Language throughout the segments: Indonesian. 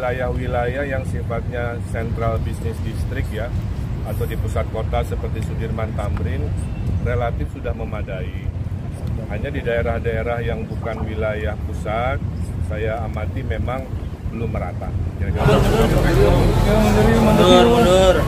wilayah-wilayah yang sifatnya Central Business District ya, atau di pusat kota seperti Sudirman Tamrin relatif sudah memadai. Hanya di daerah-daerah yang bukan wilayah pusat, saya amati memang belum merata. Mundur.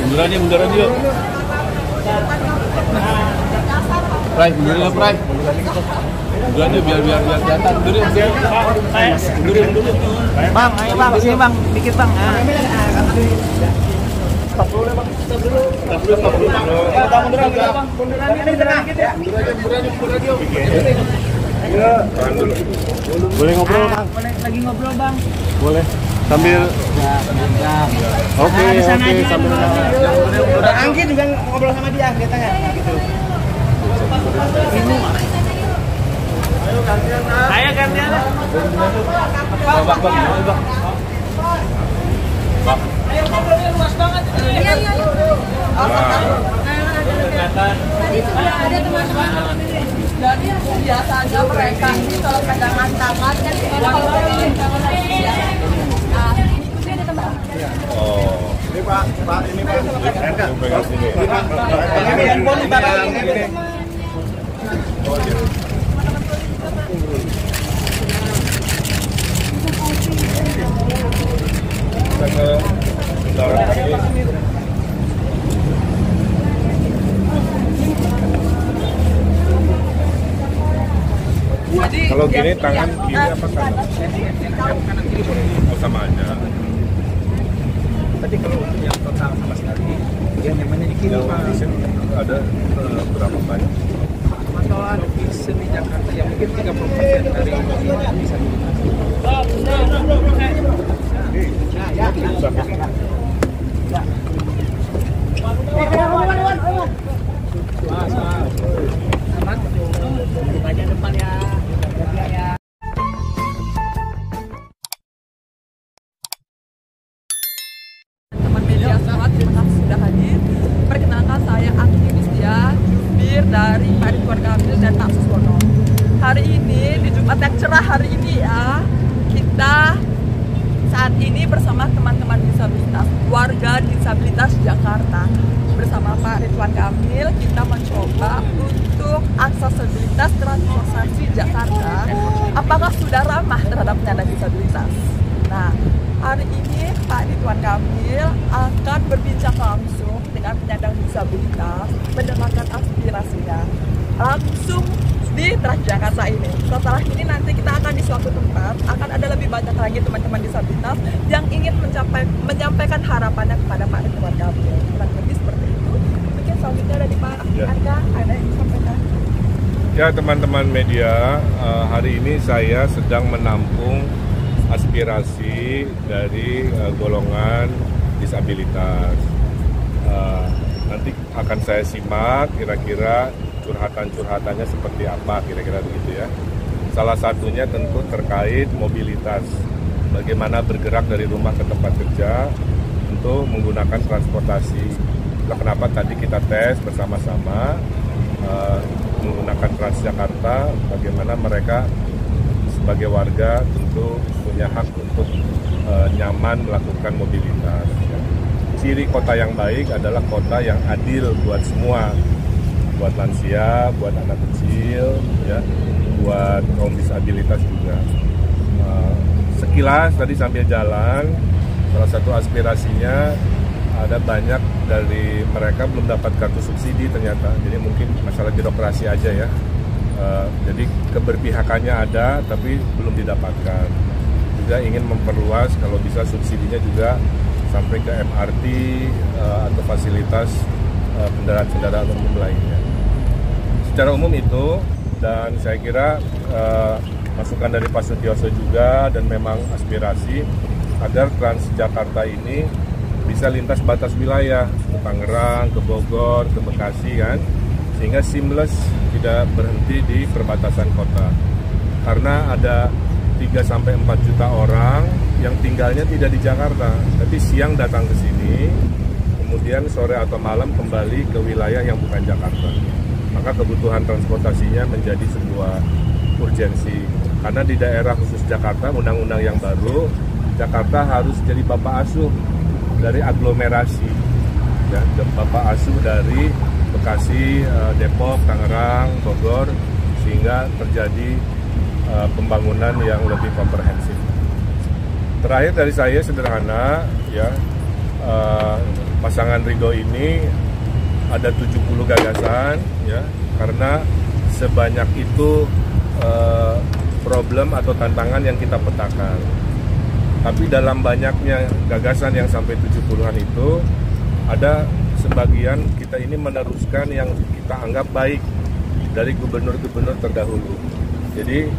Munduran yuk. Prai, mundur Prai. Munduran yuk biar kelihatan. Mundur. Bang, ayo bang, sini bang, dikit bang. Stop dulu. Boleh ngobrol bang? Boleh lagi ngobrol bang? Boleh. Sambil. Oke, sambil. Anggi juga ngobrol sama dia, kita ya. Gitu. Ayo gantian. Bang. Ayo ngobrolnya luas banget. Iya. Tadi sudah ada teman-teman dari biasa aja mereka ini kalau pegangan tangan kan kalau pegangan tangan ya. Nah, ini ada teman. Oh. Ini Pak, ini Pak. Pegang sini. Ini handphone di barang ini. Kita ke kendaraan kaki. Kalau gini tangan kiri apa kanan? Oh, sama aja. Tadi kalau untuk yang total sama sekali, yang namanya di kiri Pak. Ada berapa banyak? Masalah dosen di Jakarta yang mungkin 30% dari disabilitas. Bagian depan ya. Teman media semua, terima kasih sudah hadir. Perkenalkan saya Anggi Nistia, jubir dari Pak Ridwan Kamil dan Pak Suswono. Hari ini di Jumat yang cerah hari ini ya, kita saat ini bersama teman-teman disabilitas, warga disabilitas Jakarta. Bersama Pak Ridwan Kamil, kita mencoba untuk aksesibilitas transportasi Jakarta. Apakah sudah ramah terhadap penyandang disabilitas? Nah, hari ini Pak Ridwan Kamil akan berbincang langsung dengan penyandang disabilitas, mendengarkan aspirasinya langsung di Transjakarta ini. Setelah ini nanti kita akan di suatu tempat, akan ada lebih banyak lagi teman-teman disabilitas yang ingin menyampaikan harapannya kepada Pak Ridwan Kamil. Kurang lebih seperti itu. Mungkin selanjutnya ada di Pak Arka, ada yang disampaikan. Ya teman-teman media, hari ini saya sedang menampung aspirasi dari golongan disabilitas. Nanti akan saya simak kira-kira curhatan-curhatannya seperti apa, kira-kira begitu ya. Salah satunya tentu terkait mobilitas, bagaimana bergerak dari rumah ke tempat kerja untuk menggunakan transportasi. Kenapa tadi kita tes bersama-sama menggunakan Transjakarta, bagaimana mereka sebagai warga tentu punya hak untuk nyaman melakukan mobilitas. Ciri kota yang baik adalah kota yang adil buat semua, buat lansia, buat anak kecil, ya, buat kaum disabilitas juga. Sekilas tadi sambil jalan, salah satu aspirasinya ada banyak dari mereka belum dapat kartu subsidi ternyata, jadi mungkin masalah birokrasi aja ya. Jadi keberpihakannya ada, tapi belum didapatkan. Juga ingin memperluas kalau bisa subsidinya juga sampai ke MRT atau fasilitas kendaraan-kendaraan umum lainnya. Secara umum itu, dan saya kira masukan dari Pak Sutioso juga, dan memang aspirasi agar Transjakarta ini bisa lintas batas wilayah, ke Tangerang, ke Bogor, ke Bekasi kan, sehingga seamless, tidak berhenti di perbatasan kota. Karena ada 3-4 juta orang yang tinggalnya tidak di Jakarta, tapi siang datang ke sini, kemudian sore atau malam kembali ke wilayah yang bukan Jakarta. maka kebutuhan transportasinya menjadi sebuah urgensi. Karena di daerah khusus Jakarta, undang-undang yang baru, Jakarta harus jadi bapak asuh dari aglomerasi, ya, bapak asuh dari Bekasi, Depok, Tangerang, Bogor, sehingga terjadi pembangunan yang lebih komprehensif. Terakhir dari saya sederhana, ya, pasangan Ridho ini ada 70 gagasan, ya, karena sebanyak itu problem atau tantangan yang kita petakan. Tapi dalam banyaknya gagasan yang sampai 70-an itu, ada sebagian kita ini meneruskan yang kita anggap baik dari gubernur-gubernur terdahulu. Jadi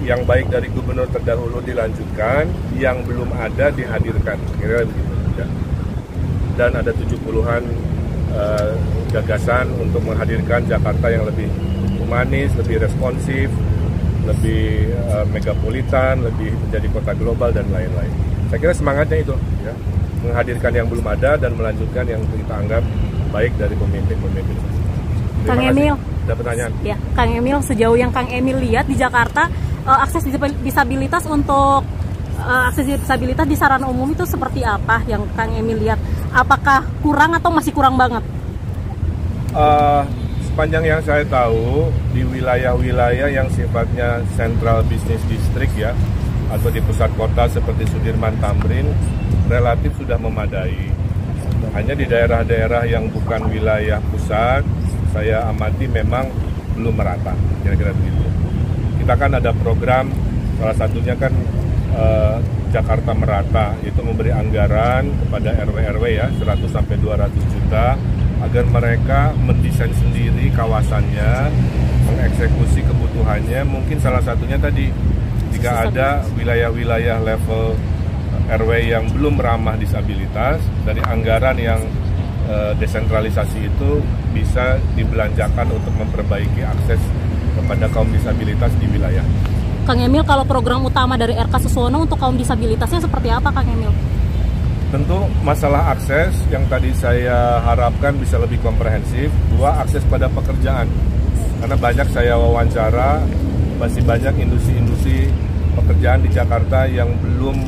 yang baik dari gubernur terdahulu dilanjutkan, yang belum ada dihadirkan, kira-kira begitu. Ya. Dan ada 70-an gagasan untuk menghadirkan Jakarta yang lebih humanis, lebih responsif, lebih megapolitan, lebih menjadi kota global dan lain-lain. Saya kira semangatnya itu, ya, menghadirkan yang belum ada dan melanjutkan yang kita anggap baik dari pemimpin-pemimpin. Kang Emil, ada pertanyaan? Ya, Kang Emil, sejauh yang Kang Emil lihat di Jakarta, akses disabilitas untuk akses disabilitas di sarana umum itu seperti apa yang Kang Emil lihat? Apakah kurang atau masih kurang banget? Sepanjang yang saya tahu, di wilayah-wilayah yang sifatnya Central Business District, ya, atau di pusat kota seperti Sudirman Tamrin, relatif sudah memadai. Hanya di daerah-daerah yang bukan wilayah pusat, saya amati memang belum merata, kira-kira begitu. Kita kan ada program, salah satunya kan Jakarta Merata, itu memberi anggaran kepada RW-RW, ya, 100-200 juta, agar mereka mendesain sendiri kawasannya, mengeksekusi kebutuhannya. Mungkin salah satunya tadi, jika ada wilayah-wilayah level RW yang belum ramah disabilitas, dari anggaran yang desentralisasi itu bisa dibelanjakan untuk memperbaiki akses kepada kaum disabilitas di wilayah. Kang Emil, kalau program utama dari RK Suswono untuk kaum disabilitasnya seperti apa, Kang Emil? Tentu masalah akses yang tadi saya harapkan bisa lebih komprehensif. Dua, akses pada pekerjaan. Karena banyak saya wawancara, masih banyak industri-industri pekerjaan di Jakarta yang belum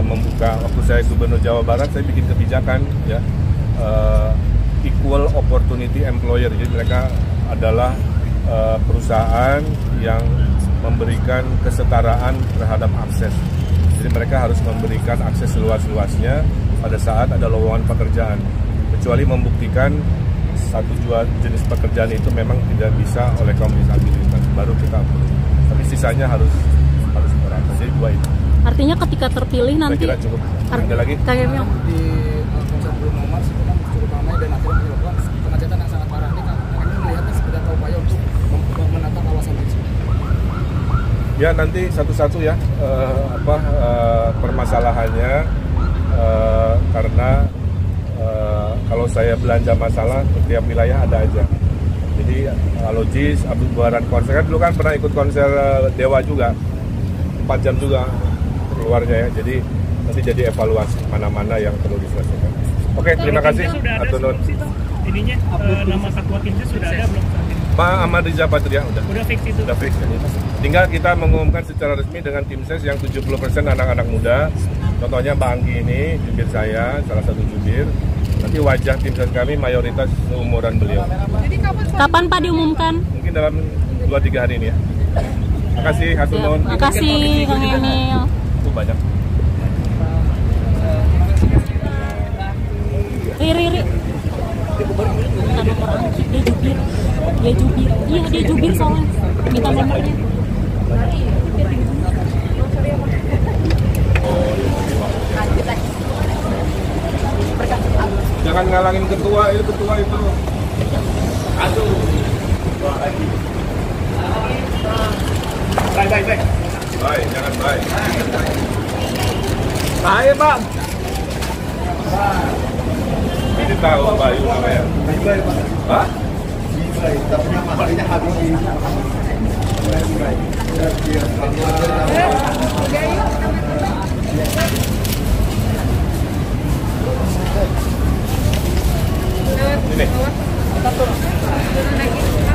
membuka. Waktu saya Gubernur Jawa Barat, saya bikin kebijakan, ya, equal opportunity employer. Jadi mereka adalah perusahaan yang memberikan kesetaraan terhadap akses. Jadi mereka harus memberikan akses seluas-luasnya pada saat ada lowongan pekerjaan. Kecuali membuktikan satu jenis pekerjaan itu memang tidak bisa oleh kaum disabilitas, baru kita approve. Tapi sisanya harus merata. Jadi dua itu. Artinya ketika terpilih nanti. Saya kira cukup. Ada lagi? Kang Emil. Di konser Bruno Mars itu kan cukup ramai dan akhirnya menyebabkan kemacetan yang sangat parah. Ini Kang Emil melihatnya seperti apa upaya untuk menata kawasan tersebut? Ya, nanti satu-satu, ya, permasalahannya, karena kalau saya belanja masalah, setiap wilayah ada aja. Jadi logis, buaran konser, kan dulu kan pernah ikut konser Dewa juga, 4 jam juga keluarnya, ya. Jadi nanti jadi evaluasi mana-mana yang perlu diselesaikan. Oke, terima kasih. Atunun. Ininya nama Satwa Timnya sudah ada belum? Pak Ahmad Riza Patria udah fix itu. Udah fix. Tinggal kita mengumumkan secara resmi dengan tim ses yang 70% anak-anak muda. Contohnya Mbak Anggi ini, jubir saya, salah satu jubir. Nanti wajah tim ses kami mayoritas seumuran beliau. Jadi Kapan Pak diumumkan? Mungkin dalam 2-3 hari ini, ya. Terima kasih, Hatunun. Terima kasih, Kang Emil. Itu banyak. Riri. Dia jubir. Iya, dia jubir soalnya. Minta nomornya. Jangan ngalangin ketua itu. Aduh. Baik. Baik, jangan baik. Baik, Bang. Ini tahu Bayu namanya. Baik, Pak. Hah? Baik, tapi namanya Habibie. Ini. Kita turun.